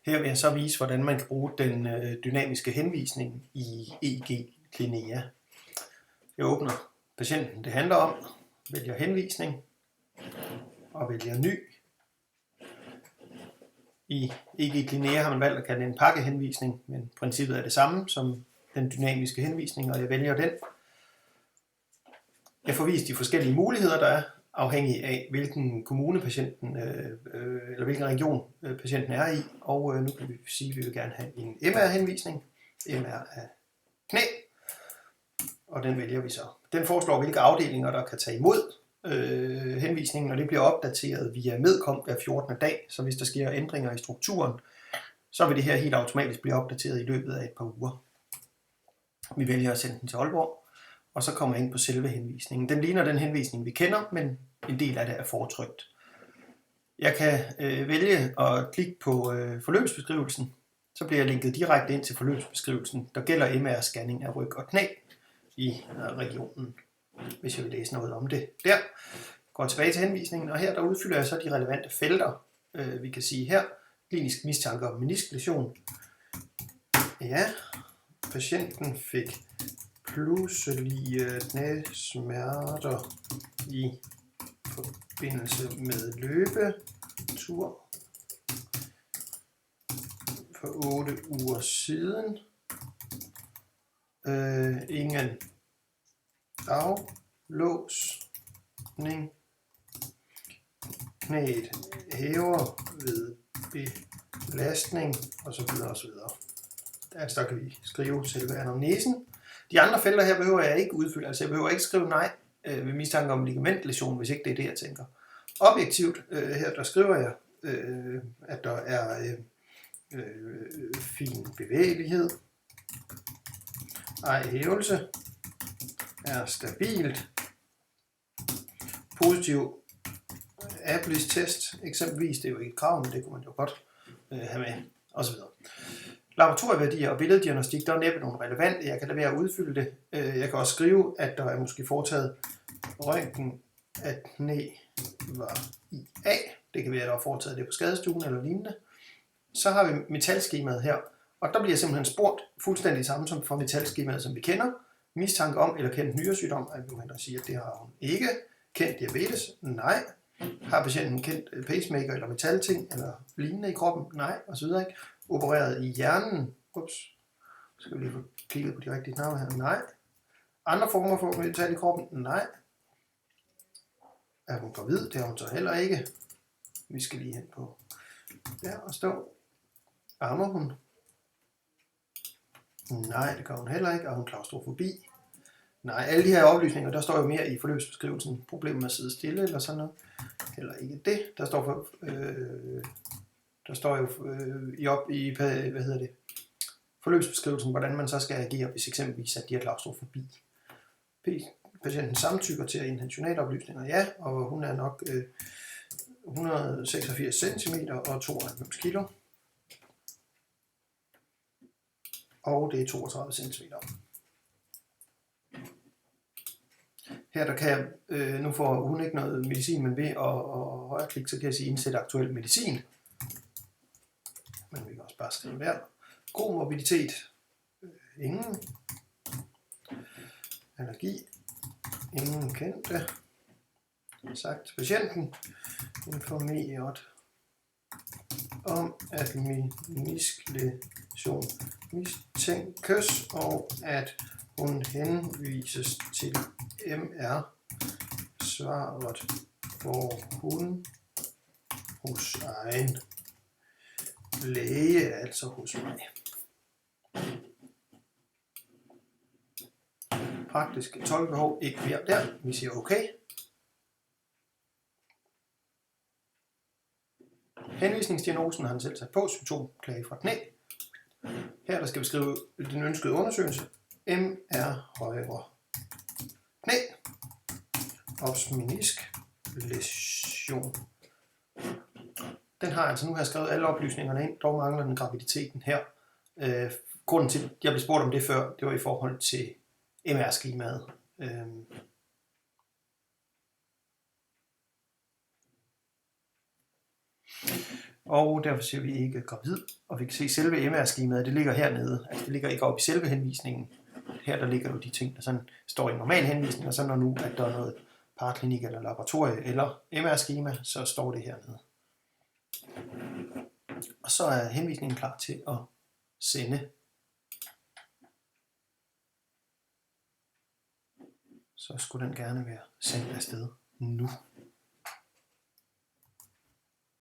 Her vil jeg så vise, hvordan man kan bruge den dynamiske henvisning i EEG Clinea. Jeg åbner patienten, det handler om, vælger henvisning og vælger ny. I EEG Clinea har man valgt at kalde det en pakkehenvisning, men princippet er det samme som den dynamiske henvisning, og jeg vælger den. Jeg får vist de forskellige muligheder, der er, afhængig af hvilken kommune patienten, eller hvilken region patienten er i. Og nu kan vi sige, at vi vil gerne have en MR-henvisning. MR af knæ. Og den vælger vi så. Den foreslår, hvilke afdelinger, der kan tage imod henvisningen, og det bliver opdateret via Medcom hver 14. dag. Så hvis der sker ændringer i strukturen, så vil det her helt automatisk blive opdateret i løbet af et par uger. Vi vælger at sende den til Aalborg. Og så kommer jeg ind på selve henvisningen. Den ligner den henvisning, vi kender, men en del af det er fortrykt. Jeg kan vælge at klikke på forløbsbeskrivelsen. Så bliver jeg linket direkte ind til forløbsbeskrivelsen, der gælder MR-scanning af ryg og knæ i regionen, hvis jeg vil læse noget om det der. Går tilbage til henvisningen, og her der udfylder jeg så de relevante felter. Vi kan sige her, klinisk mistanke om menisklæsion. Ja, patienten fik pludselige knæsmerter i forbindelse med løbetur for 8 uger siden. Ingen aflåsning. Knæet hæver ved belastning osv. osv. Altså der kan vi skrive selve anamnesen. De andre felter her behøver jeg ikke udfylde, altså jeg behøver ikke skrive nej ved mistanke om ligamentlæsion, hvis ikke det er det, jeg tænker. Objektivt, her der skriver jeg, at der er fin bevægelighed, ej hævelse, er stabilt, positiv Ablis-test, eksempelvis, det er jo ikke et krav, men det kunne man jo godt have med, osv. Laboratorieværdier og billeddiagnostik, der er næppe nogle relevante. Jeg kan lade være at udfylde det. Jeg kan også skrive, at der er måske foretaget røntgen af knæ var i A. Det kan være, at der er foretaget det på skadestuen eller lignende. Så har vi metalskemaet her, og der bliver simpelthen spurgt fuldstændig samme som for metalskemaet, som vi kender. Mistanke om eller kendt nyresygdom, jeg vil sige, at det har hun ikke. Kendt diabetes? Nej. Har patienten kendt pacemaker eller metalting eller lignende i kroppen? Nej, osv. Opereret i hjernen. Ups. Skal vi lige få kigget på de rigtige knapper her? Nej. Andre former for metal i kroppen? Nej. Er hun gravid? Det har hun så heller ikke. Vi skal lige hen på der og stå. Ammer hun? Nej, det gør hun heller ikke. Er hun klaustrofobi? Nej, alle de her oplysninger, der står jo mere i forløbsbeskrivelsen. Problemet med at sidde stille eller sådan noget. Heller ikke det. Der står jo i forløbsbeskrivelsen, hvordan man så skal agere, hvis eksempelvis at de har klaustrofobi. Patienten samtykker til at indhente journaloplysninger, ja, og hun er nok 186 cm og 92 kg. Og det er 32 cm. Her der kan nu får hun ikke noget medicin, men ved at højreklikke, så kan jeg sige indsætte aktuel medicin. Men vi kan også bare skrive der. God mobilitet. Ingen. Allergi. Ingen kendte. Sagt til patienten. Informeret om at menisklæsion mistænkes, og at hun henvises til MR. Svaret får hun hos egen læge, altså hos mig. Praktisk tolkebehov ikke mere der. Vi siger okay. Henvisningsdiagnosen har han selv sat på. Symptomklage fra knæ. Her der skal vi skrive den ønskede undersøgelse. MR højre knæ. Ops menisk læsion. Den har altså nu har jeg skrevet alle oplysningerne ind, dog mangler den graviditeten her. Grunden til, at jeg blev spurgt om det før, det var i forhold til MR-skemaet. og derfor siger vi ikke gravid, og vi kan se selve MR-skemaet, det ligger hernede, altså det ligger ikke oppe i selve henvisningen. Her der ligger jo de ting, der sådan står i en normal henvisning, og så når nu, at der er noget paraklinik eller laboratorie eller MR-skema, så står det hernede. Og så er henvisningen klar til at sende. Så skulle den gerne være sendt afsted nu.